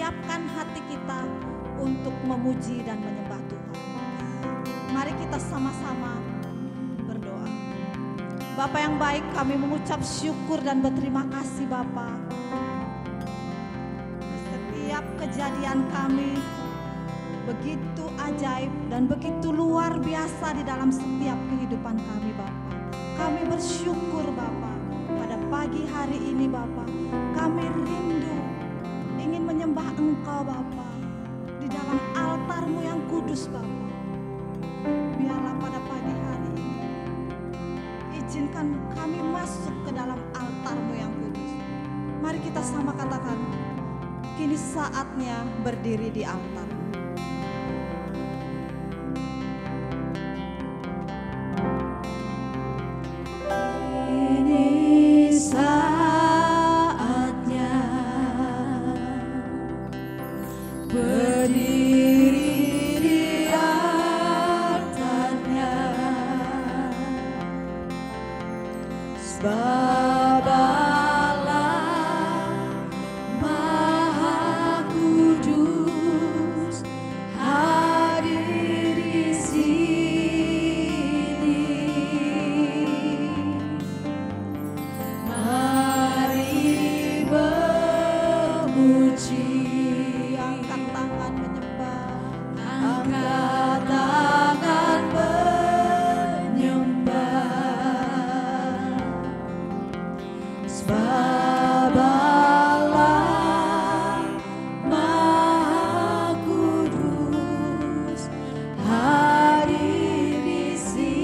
menyiapkan hati kita untuk memuji dan menyembah Tuhan. Mari kita sama-sama berdoa. Bapa yang baik, kami mengucap syukur dan berterima kasih Bapa. Setiap kejadian kami begitu ajaib dan begitu luar biasa di dalam setiap kehidupan kami Bapa. Kami bersyukur Bapa, pada pagi hari ini Bapa, kami rindu ingin menyembah Engkau Bapa di dalam altar-Mu yang kudus Bapa. Biarlah pada pagi hari ini izinkan kami masuk ke dalam altar-Mu yang kudus. Mari kita sama katakan, kini saatnya berdiri di altar. Ini saatnya berdiri di altarnya, sebab Allah Maha Kudus hadir di sini. Mari memuji, angkat tangan menyembah, angkat tangan menyembah, sebab Allah Maha Kudus hadir di sini.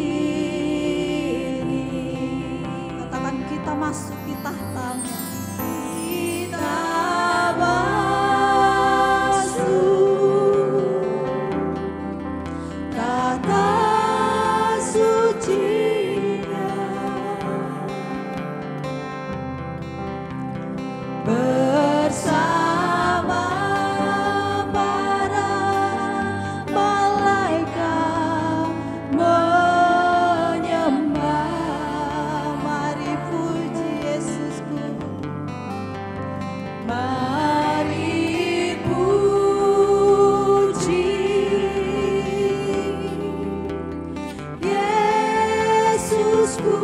Katakan, kita masuk di tahta-Mu. Kita masuk tahta suci-Nya, bersama para malaikat menyembah. Mari puji Yesusku, mari puji Yesusku.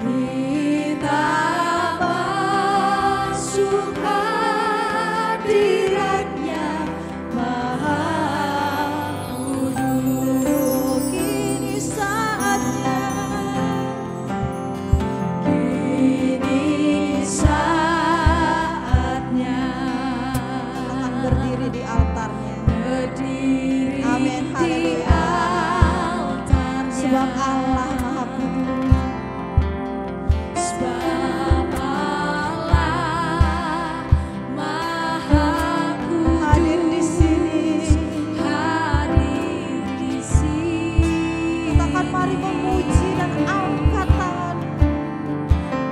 Kita masuk hadirat-Nya Maha Kudus. Kini saatnya, kini saatnya akan berdiri di altar-Nya. Berdiri, amin, haleluya. Sebab Allah Maha Kudus. Sebab Allah Maha Kudus hadir di sini, hadir di sini. Katakan, mari memuji dan angkat tangan.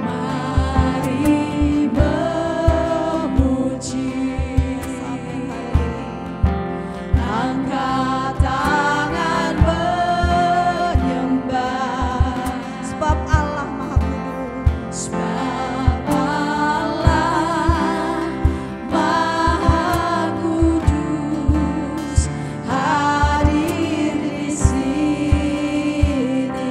Mari memuji, angkat tangan menyembah, sebab Allah Maha Kudus. Sebab Allah Maha Kudus hadir di sini.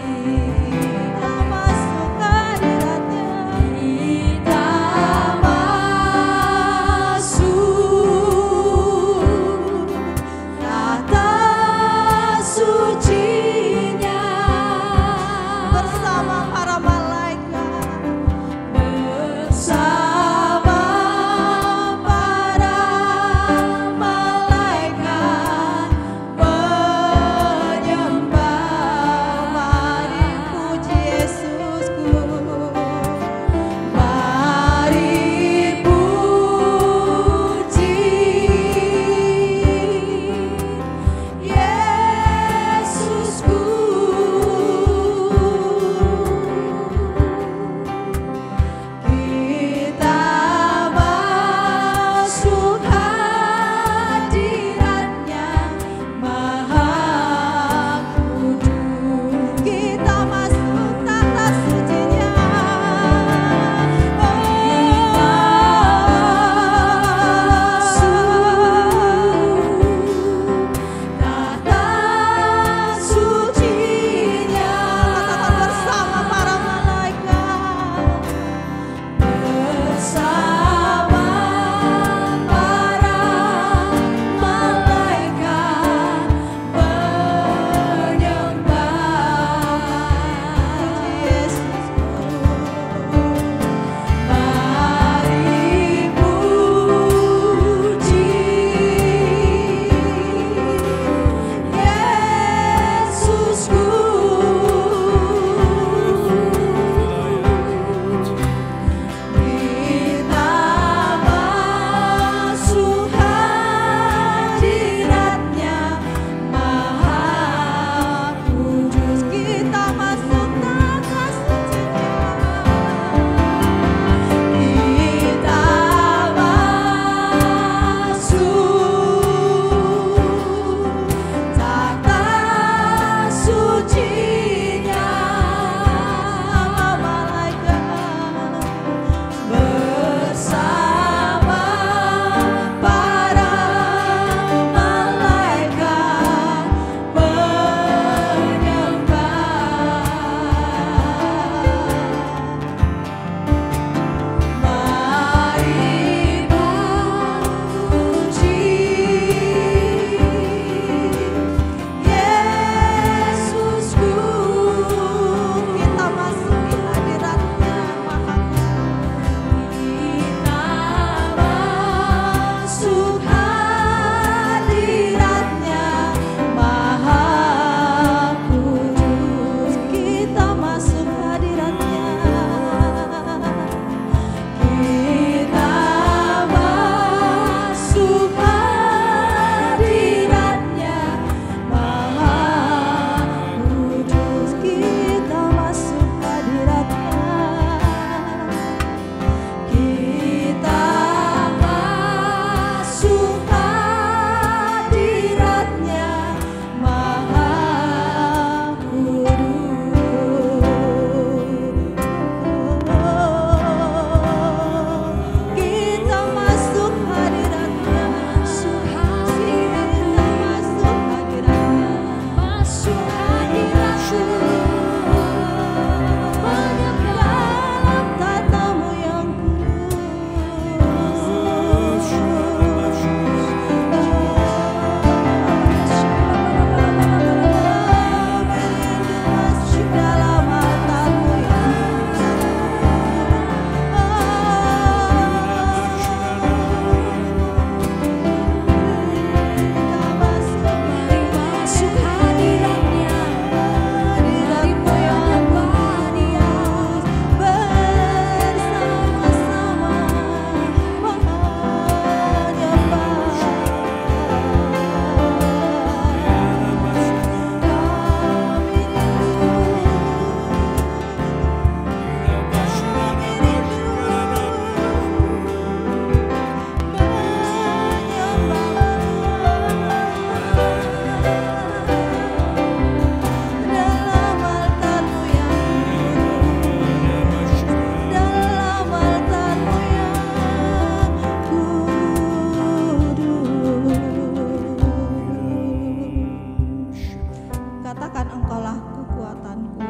Katakan, Engkaulah kekuatanku.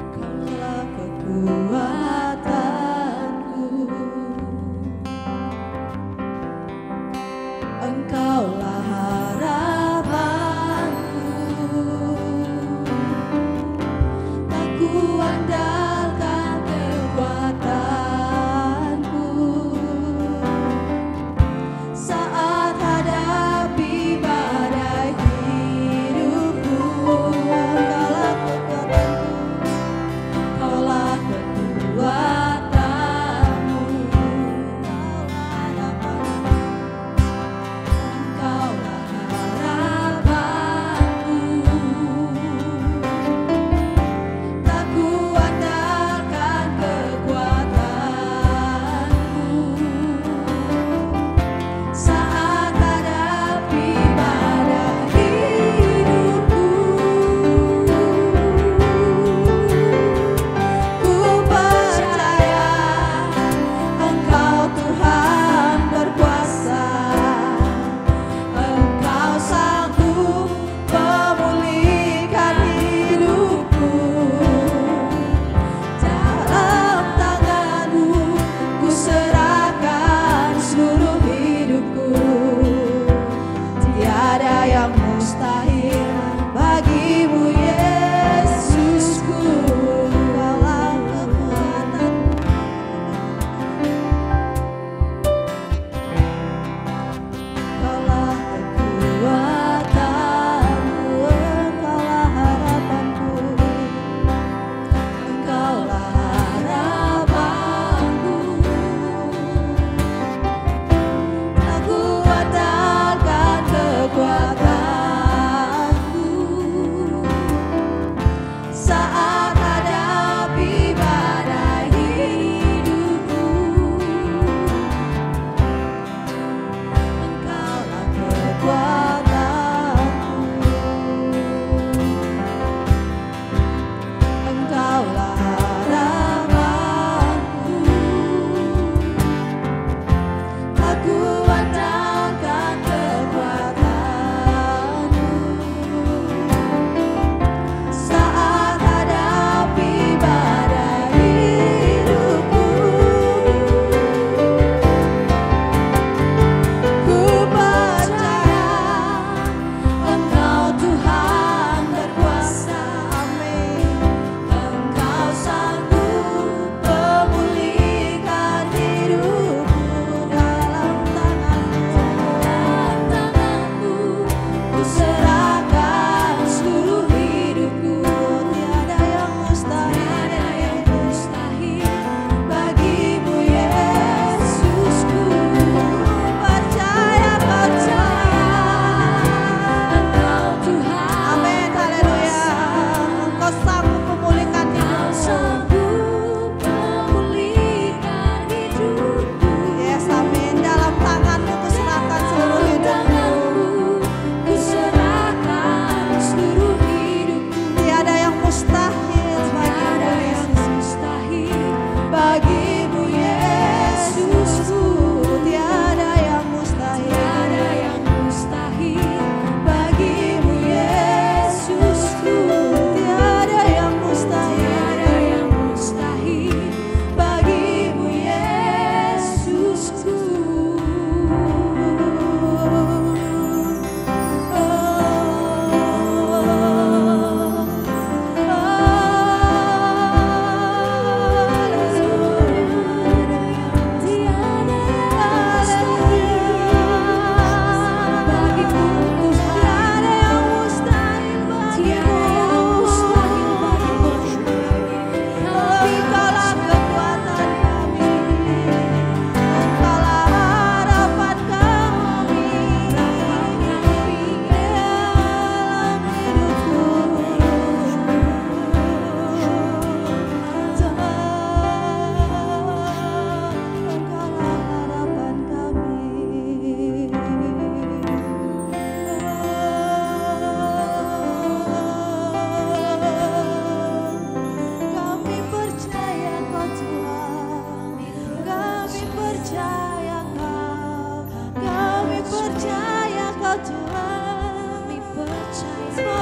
Engkaulah kekuatanku. Engkaulah harapanku. Tak kuandalkan kekuatanku saat hadapi badai hidup.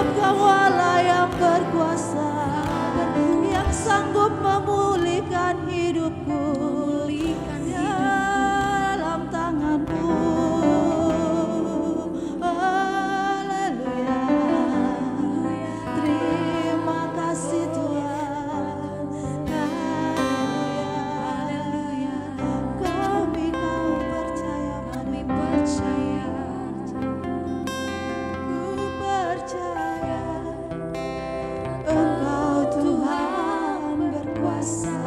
Sebab Kau Allah yang berkuasa, yang sanggup memulihkan hidupku dalam tangan-Mu. Haleluya. Terima kasih Tuhan. Haleluya. Kami percaya, kami percaya. Ku percaya Engkau Tuhan berkuasa.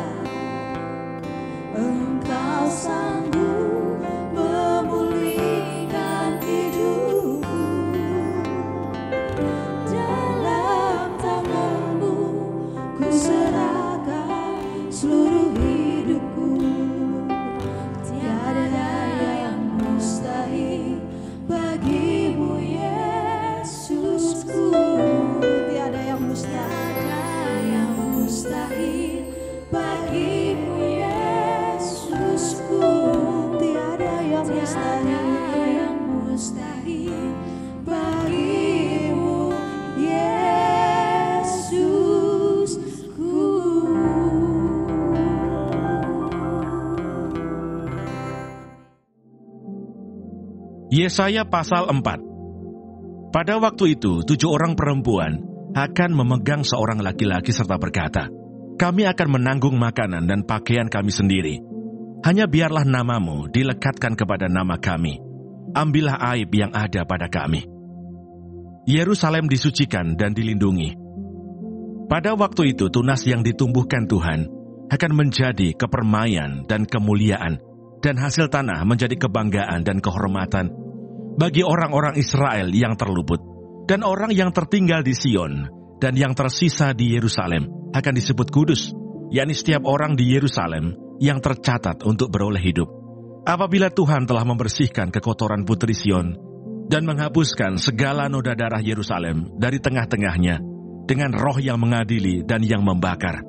Engkau sanggup memulihkan hidupku dalam tangan-Mu. Ku serahkan seluruh hidupku. Tiada yang mustahil bagi-Mu Yesusku. Tiada yang mustahil bagi-Mu Yesusku. Tiada yang mustahil bagi-Mu Yesusku. Yesaya pasal 4. Pada waktu itu 7 orang perempuan akan memegang seorang laki-laki serta berkata, "Kami akan menanggung makanan dan pakaian kami sendiri. Hanya biarlah namamu dilekatkan kepada nama kami. Ambillah aib yang ada pada kami." Yerusalem disucikan dan dilindungi. Pada waktu itu tunas yang ditumbuhkan Tuhan akan menjadi kepermaian dan kemuliaan, dan hasil tanah menjadi kebanggaan dan kehormatan bagi orang-orang Israel yang terluput. Dan orang yang tertinggal di Sion dan yang tersisa di Yerusalem akan disebut kudus, yakni setiap orang di Yerusalem yang tercatat untuk beroleh hidup. Apabila Tuhan telah membersihkan kekotoran putri Sion dan menghapuskan segala noda darah Yerusalem dari tengah-tengahnya dengan roh yang mengadili dan yang membakar,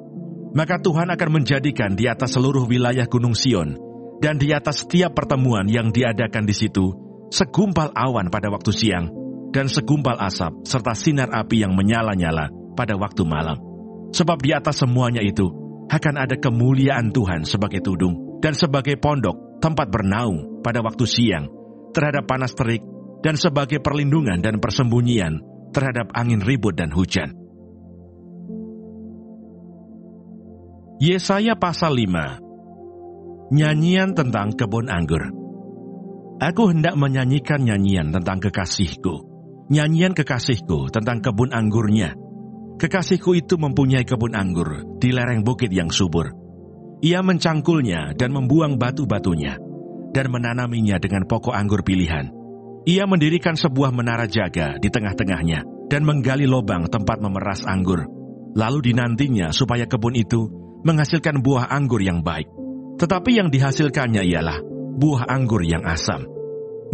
maka Tuhan akan menjadikan di atas seluruh wilayah gunung Sion dan di atas setiap pertemuan yang diadakan di situ segumpal awan pada waktu siang dan segumpal asap serta sinar api yang menyala-nyala pada waktu malam. Sebab di atas semuanya itu akan ada kemuliaan Tuhan sebagai tudung dan sebagai pondok tempat bernaung pada waktu siang terhadap panas terik dan sebagai perlindungan dan persembunyian terhadap angin ribut dan hujan. Yesaya pasal 5. Nyanyian tentang kebun anggur. Aku hendak menyanyikan nyanyian tentang kekasihku, nyanyian kekasihku tentang kebun anggurnya. Kekasihku itu mempunyai kebun anggur di lereng bukit yang subur. Ia mencangkulnya dan membuang batu-batunya, dan menanaminya dengan pokok anggur pilihan. Ia mendirikan sebuah menara jaga di tengah-tengahnya, dan menggali lubang tempat memeras anggur. Lalu dinantinya supaya kebun itu menghasilkan buah anggur yang baik. Tetapi yang dihasilkannya ialah buah anggur yang asam.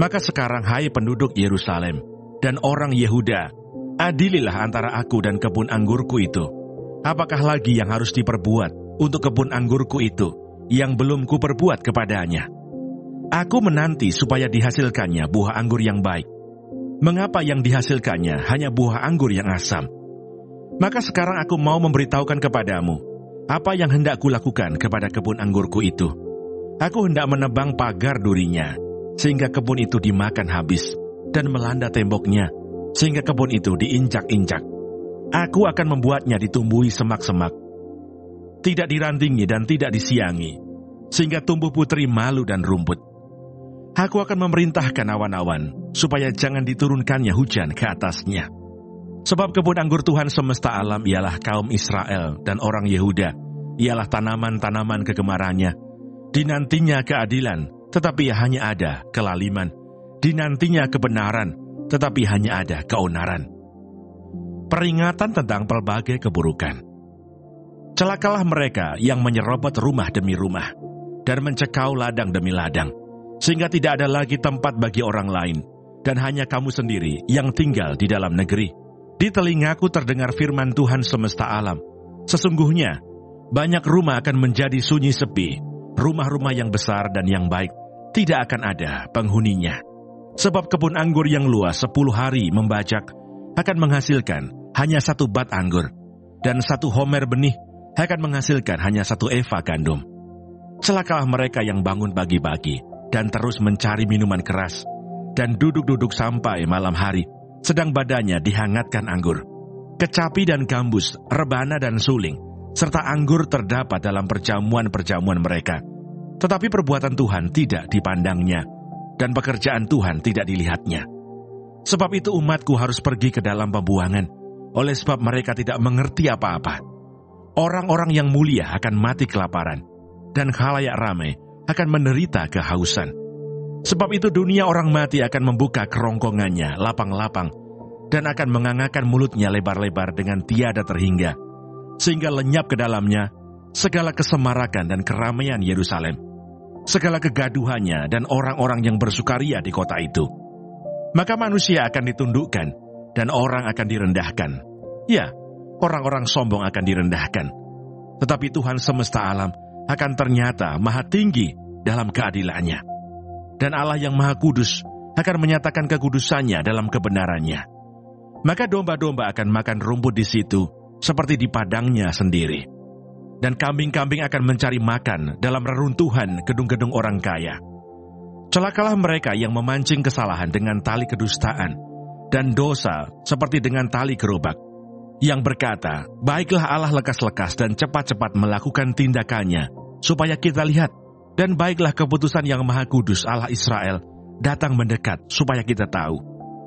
Maka sekarang, hai penduduk Yerusalem dan orang Yehuda, adililah antara aku dan kebun anggurku itu. Apakah lagi yang harus diperbuat untuk kebun anggurku itu yang belum kuperbuat kepadanya? Aku menanti supaya dihasilkannya buah anggur yang baik. Mengapa yang dihasilkannya hanya buah anggur yang asam? Maka sekarang aku mau memberitahukan kepadamu apa yang hendak kulakukan kepada kebun anggurku itu. Aku hendak menebang pagar durinya, sehingga kebun itu dimakan habis, dan melanda temboknya, sehingga kebun itu diinjak-injak. Aku akan membuatnya ditumbuhi semak-semak, tidak dirantingi dan tidak disiangi, sehingga tumbuh putri malu dan rumput. Aku akan memerintahkan awan-awan, supaya jangan diturunkannya hujan ke atasnya. Sebab kebun anggur Tuhan semesta alam ialah kaum Israel dan orang Yehuda, ialah tanaman-tanaman kegemarannya. Dinantinya keadilan, tetapi hanya ada kelaliman. Dinantinya kebenaran, tetapi hanya ada keonaran. Peringatan tentang pelbagai keburukan. Celakalah mereka yang menyerobot rumah demi rumah, dan mencekau ladang demi ladang, sehingga tidak ada lagi tempat bagi orang lain, dan hanya kamu sendiri yang tinggal di dalam negeri. Di telingaku terdengar firman Tuhan semesta alam. Sesungguhnya, banyak rumah akan menjadi sunyi sepi. Rumah-rumah yang besar dan yang baik tidak akan ada penghuninya. Sebab kebun anggur yang luas 10 hari membajak akan menghasilkan hanya 1 bat anggur, dan 1 homer benih akan menghasilkan hanya 1 eva gandum. Celakalah mereka yang bangun pagi-pagi dan terus mencari minuman keras, dan duduk-duduk sampai malam hari, sedang badannya dihangatkan anggur. Kecapi dan gambus, rebana dan suling, serta anggur terdapat dalam perjamuan-perjamuan mereka. Tetapi perbuatan Tuhan tidak dipandangnya, dan pekerjaan Tuhan tidak dilihatnya. Sebab itu umatku harus pergi ke dalam pembuangan, oleh sebab mereka tidak mengerti apa-apa. Orang-orang yang mulia akan mati kelaparan, dan khalayak ramai akan menderita kehausan. Sebab itu dunia orang mati akan membuka kerongkongannya lapang-lapang, dan akan mengangakan mulutnya lebar-lebar dengan tiada terhingga, sehingga lenyap ke dalamnya segala kesemarakan dan keramaian Yerusalem, segala kegaduhannya dan orang-orang yang bersukaria di kota itu. Maka manusia akan ditundukkan, dan orang akan direndahkan. Ya, orang-orang sombong akan direndahkan. Tetapi Tuhan semesta alam akan ternyata maha tinggi dalam keadilannya. Dan Allah yang maha kudus akan menyatakan kekudusannya dalam kebenarannya. Maka domba-domba akan makan rumput di situ, seperti di padangnya sendiri. Dan kambing-kambing akan mencari makan dalam reruntuhan gedung-gedung orang kaya. Celakalah mereka yang memancing kesalahan dengan tali kedustaan, dan dosa seperti dengan tali gerobak, yang berkata, baiklah Allah lekas-lekas dan cepat-cepat melakukan tindakannya, supaya kita lihat, dan baiklah keputusan yang maha kudus Allah Israel datang mendekat, supaya kita tahu.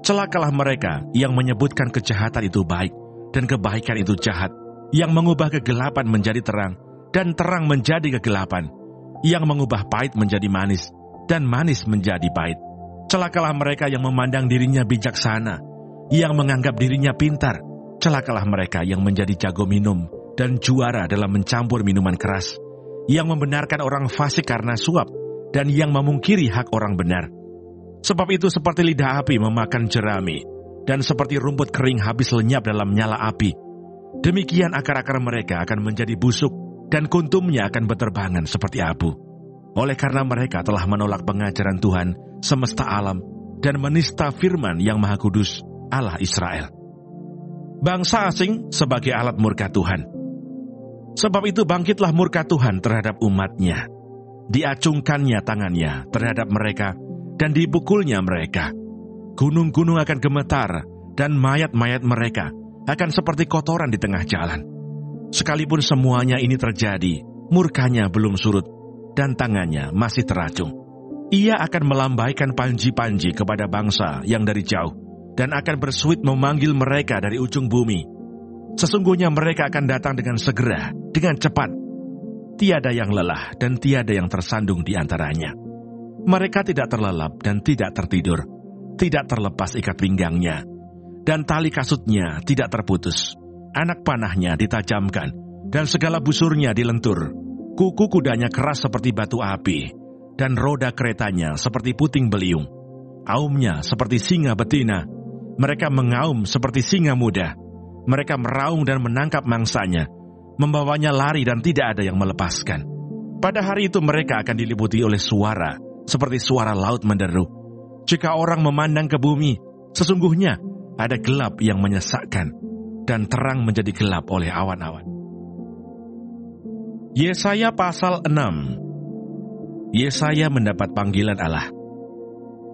Celakalah mereka yang menyebutkan kejahatan itu baik dan kebaikan itu jahat, yang mengubah kegelapan menjadi terang dan terang menjadi kegelapan, yang mengubah pahit menjadi manis dan manis menjadi pahit. Celakalah mereka yang memandang dirinya bijaksana, yang menganggap dirinya pintar. Celakalah mereka yang menjadi jago minum dan juara dalam mencampur minuman keras, yang membenarkan orang fasik karena suap, dan yang memungkiri hak orang benar. Sebab itu seperti lidah api memakan jerami, dan seperti rumput kering habis lenyap dalam nyala api, demikian akar-akar mereka akan menjadi busuk, dan kuntumnya akan berterbangan seperti abu. Oleh karena mereka telah menolak pengajaran Tuhan semesta alam, dan menista firman yang maha kudus Allah Israel. Bangsa asing sebagai alat murka Tuhan. Sebab itu bangkitlah murka Tuhan terhadap umatnya. Diacungkannya tangannya terhadap mereka, dan dipukulnya mereka. Gunung-gunung akan gemetar, dan mayat-mayat mereka akan seperti kotoran di tengah jalan. Sekalipun semuanya ini terjadi, murkanya belum surut, dan tangannya masih teracung. Ia akan melambaikan panji-panji kepada bangsa yang dari jauh, dan akan bersuit memanggil mereka dari ujung bumi. Sesungguhnya mereka akan datang dengan segera, dengan cepat. Tiada yang lelah dan tiada yang tersandung di antaranya. Mereka tidak terlelap dan tidak tertidur, tidak terlepas ikat pinggangnya, dan tali kasutnya tidak terputus. Anak panahnya ditajamkan, dan segala busurnya dilentur. Kuku kudanya keras seperti batu api, dan roda keretanya seperti puting beliung. Aumnya seperti singa betina, mereka mengaum seperti singa muda. Mereka meraung dan menangkap mangsanya, membawanya lari dan tidak ada yang melepaskan. Pada hari itu mereka akan diliputi oleh suara, seperti suara laut menderu. Jika orang memandang ke bumi, sesungguhnya ada gelap yang menyesakkan, dan terang menjadi gelap oleh awan-awan. Yesaya pasal 6. Yesaya mendapat panggilan Allah.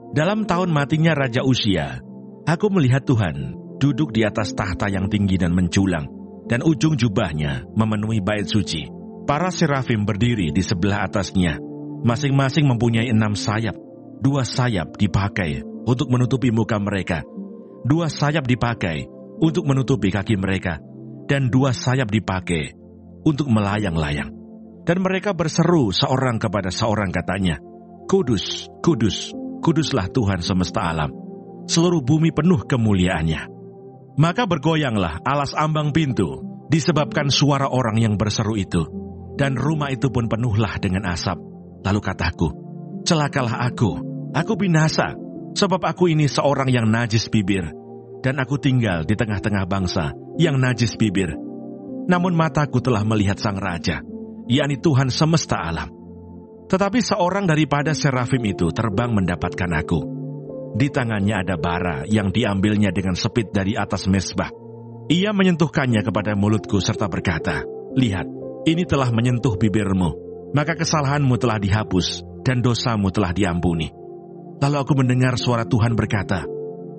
Dalam tahun matinya Raja Uzia, aku melihat Tuhan duduk di atas tahta yang tinggi dan menculang, dan ujung jubahnya memenuhi bait suci. Para serafim berdiri di sebelah atasnya, masing-masing mempunyai 6 sayap. 2 sayap dipakai untuk menutupi muka mereka, 2 sayap dipakai untuk menutupi kaki mereka, dan 2 sayap dipakai untuk melayang-layang. Dan mereka berseru seorang kepada seorang, katanya, Kudus, kudus, kuduslah Tuhan semesta alam. Seluruh bumi penuh kemuliaannya. Maka bergoyanglah alas ambang pintu disebabkan suara orang yang berseru itu, dan rumah itu pun penuhlah dengan asap. Lalu kataku, celakalah aku binasa, sebab aku ini seorang yang najis bibir, dan aku tinggal di tengah-tengah bangsa yang najis bibir. Namun mataku telah melihat Sang Raja, yakni Tuhan semesta alam. Tetapi seorang daripada serafim itu terbang mendapatkan aku. Di tangannya ada bara yang diambilnya dengan sepit dari atas mezbah. Ia menyentuhkannya kepada mulutku serta berkata, "Lihat, ini telah menyentuh bibirmu, maka kesalahanmu telah dihapus dan dosamu telah diampuni." Lalu aku mendengar suara Tuhan berkata,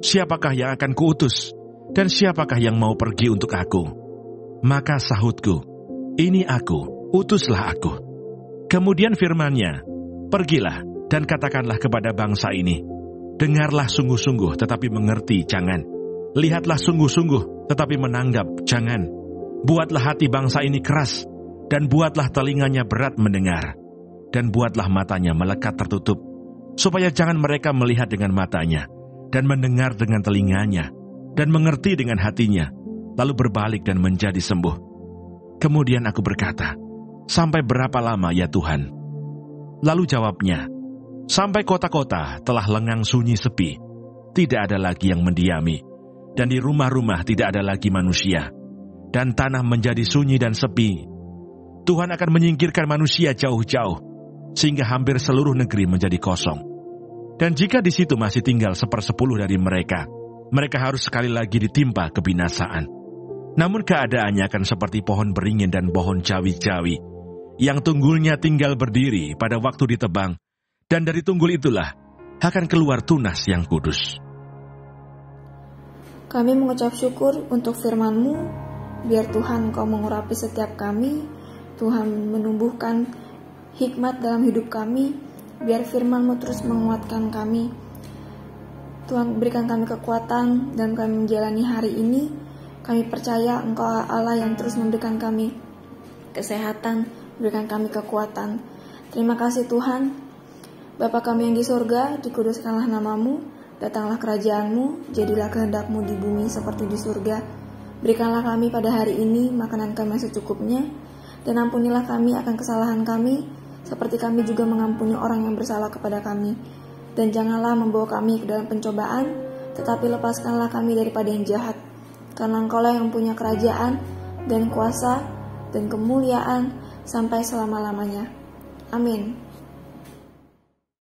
"Siapakah yang akan kuutus? Dan siapakah yang mau pergi untuk aku?" Maka sahutku, "Ini aku, utuslah aku." Kemudian firman-Nya, "Pergilah dan katakanlah kepada bangsa ini, dengarlah sungguh-sungguh tetapi mengerti jangan. Lihatlah sungguh-sungguh tetapi menanggap jangan. Buatlah hati bangsa ini keras, dan buatlah telinganya berat mendengar, dan buatlah matanya melekat tertutup, supaya jangan mereka melihat dengan matanya, dan mendengar dengan telinganya, dan mengerti dengan hatinya, lalu berbalik dan menjadi sembuh." Kemudian aku berkata, "Sampai berapa lama ya Tuhan?" Lalu jawabnya, "Sampai kota-kota telah lengang sunyi sepi, tidak ada lagi yang mendiami, dan di rumah-rumah tidak ada lagi manusia, dan tanah menjadi sunyi dan sepi. Tuhan akan menyingkirkan manusia jauh-jauh, sehingga hampir seluruh negeri menjadi kosong. Dan jika di situ masih tinggal 1/10 dari mereka, mereka harus sekali lagi ditimpa kebinasaan. Namun keadaannya akan seperti pohon beringin dan pohon jawi-jawi, yang tunggulnya tinggal berdiri pada waktu ditebang, dan dari tunggul itulah akan keluar tunas yang kudus." Kami mengucap syukur untuk firman-Mu. Biar Tuhan Kau mengurapi setiap kami, Tuhan menumbuhkan hikmat dalam hidup kami, biar firman-Mu terus menguatkan kami. Tuhan berikan kami kekuatan dan kami menjalani hari ini. Kami percaya Engkau Allah yang terus memberikan kami kesehatan, berikan kami kekuatan. Terima kasih Tuhan. Bapa kami yang di surga, dikuduskanlah nama-Mu. Datanglah kerajaan-Mu, jadilah kehendak-Mu di bumi seperti di surga. Berikanlah kami pada hari ini makanan kami secukupnya, dan ampunilah kami akan kesalahan kami, seperti kami juga mengampuni orang yang bersalah kepada kami. Dan janganlah membawa kami ke dalam pencobaan, tetapi lepaskanlah kami daripada yang jahat. Karena Engkau-lah yang punya kerajaan, dan kuasa, dan kemuliaan, sampai selama-lamanya. Amin.